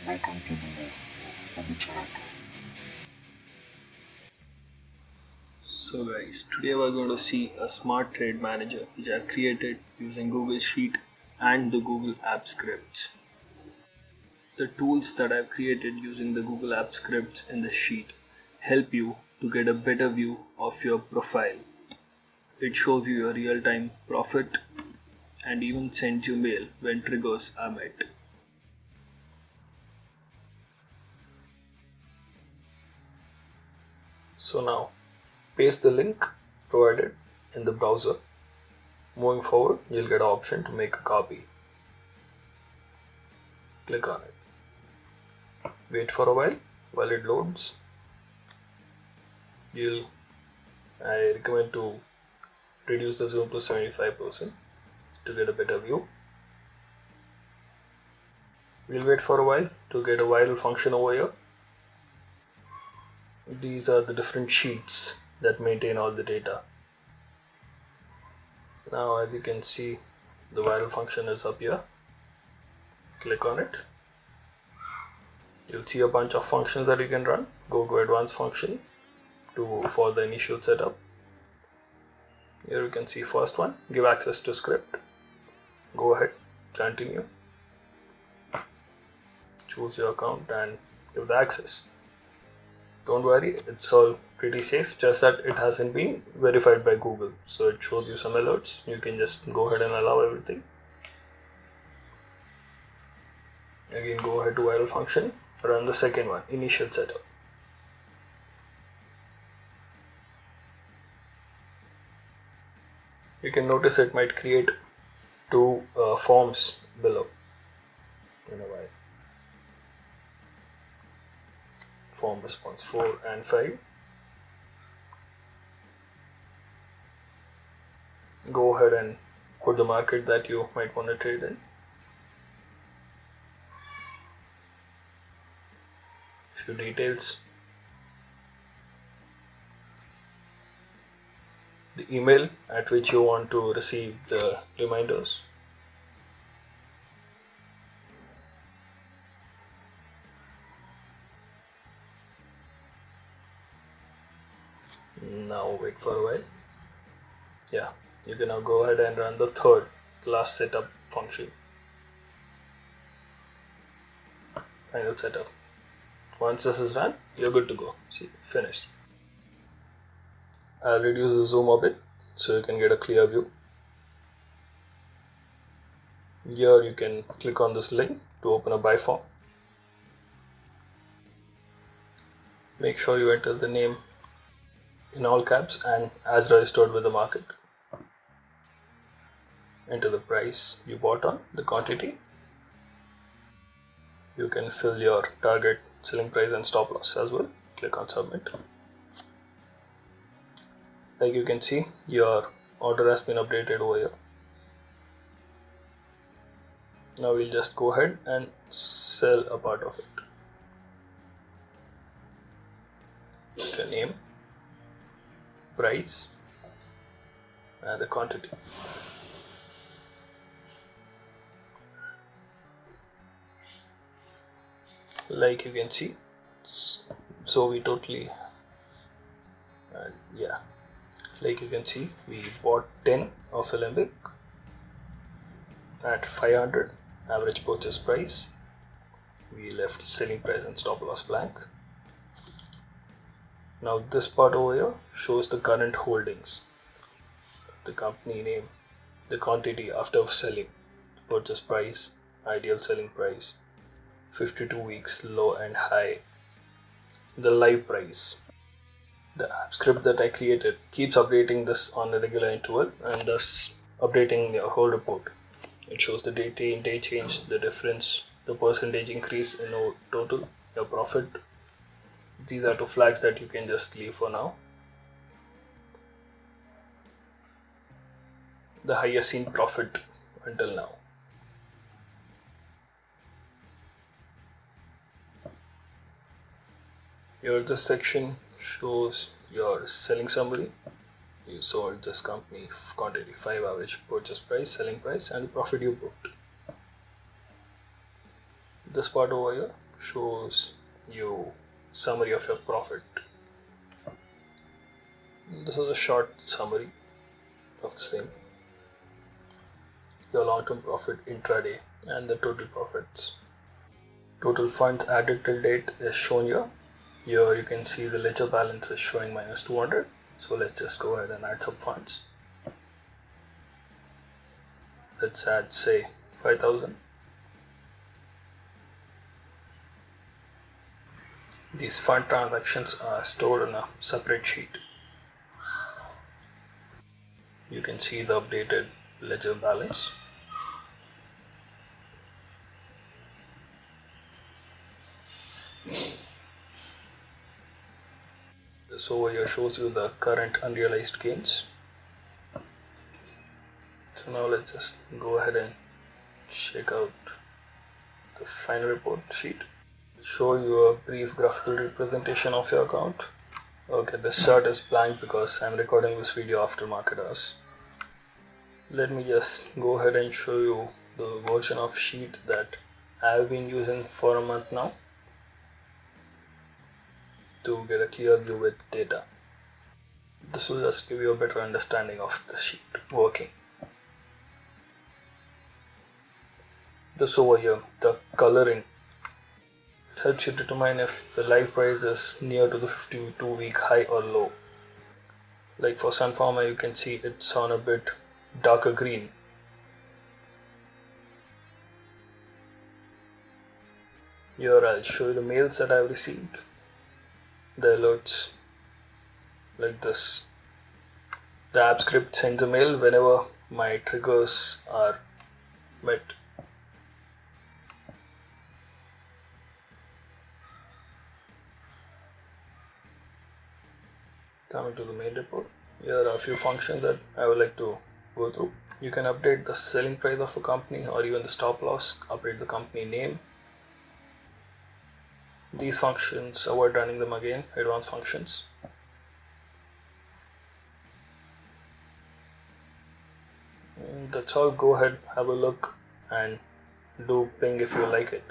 Welcome to the world of the chart. So guys, today we're going to see a smart trade manager which I created using Google Sheet and the Google App scripts. The tools that I've created using the Google App scripts in the sheet help you to get a better view of your profile. It shows you your real-time profit and even sends you mail when triggers are met. So now paste the link provided in the browser. Moving forward, you'll get an option to make a copy. Click on it. Wait for a while it loads. I recommend to reduce the zoom to 75% to get a better view. We'll wait for a while to get a viral function over here. These are the different sheets that maintain all the data. Now as you can see, the viral function is up here. Click on it. You'll see a bunch of functions that you can run. Go to advanced function for the initial setup. Here you can see first one, give access to script. Go ahead, continue. Choose your account and give the access. Don't worry, it's all pretty safe, just that it hasn't been verified by Google. So it shows you some alerts. You can just go ahead and allow everything. Again, go ahead to viral function, run the second one, initial setup. You can notice it might create two forms below in a while. Form response 4 and 5. Go ahead and put the market that you might want to trade in. Few details. The email at which you want to receive the reminders. Now wait for a while. Yeah, you can now go ahead and run the third last setup function. Final setup. Once this is run, you're good to go. See, finished. I'll reduce the zoom a bit so you can get a clear view. Here you can click on this link to open a buy form. Make sure you enter the name in all caps and as registered with the market. Enter the price you bought on, the quantity. You can fill your target selling price and stop loss as well. Click on submit. Like you can see, your order has been updated over here. Now we'll just go ahead and sell a part of it. The name, price, and the quantity. Like you can see, so we totally, like you can see, we bought 10 of Olympic at 500 average purchase price. We left selling price and stop loss blank. Now this part over here shows the current holdings, the company name, the quantity after selling, purchase price, ideal selling price, 52 weeks low and high, the live price. The app script that I created keeps updating this on a regular interval and thus updating your whole report. It shows the day change, the difference, the percentage increase in total, your profit. These are two flags that you can just leave for now. The highest seen profit until now. Here this section shows your selling summary. You sold this company quantity 5 average purchase price, selling price, and the profit you booked. This part over here shows you summary of your profit. This is a short summary of the same. Your long-term profit intraday and the total profits. Total funds added till date is shown here. Here you can see the ledger balance is showing minus 200. So let's just go ahead and add some funds. Let's add say 5,000. These fund transactions are stored in a separate sheet. You can see the updated ledger balance. This over here shows you the current unrealized gains. So now let's just go ahead and check out the final report sheet. Show you a brief graphical representation of your account. Okay, this chart is blank because I'm recording this video after market hours. Let me just go ahead and show you the version of sheet that I've been using for a month now to get a clear view with data. This will just give you a better understanding of the sheet working. This over here, the coloring, it helps you determine if the live price is near to the 52-week high or low. Like for Sun Pharma, you can see it's on a bit darker green. Here I'll show you the mails that I've received, the alerts like this. The app script sends a mail whenever my triggers are met. Coming to the main report, here are a few functions that I would like to go through. You can update the selling price of a company or even the stop loss, update the company name. These functions, avoid running them again, advanced functions. That's all. Go ahead, have a look and do ping if you like it.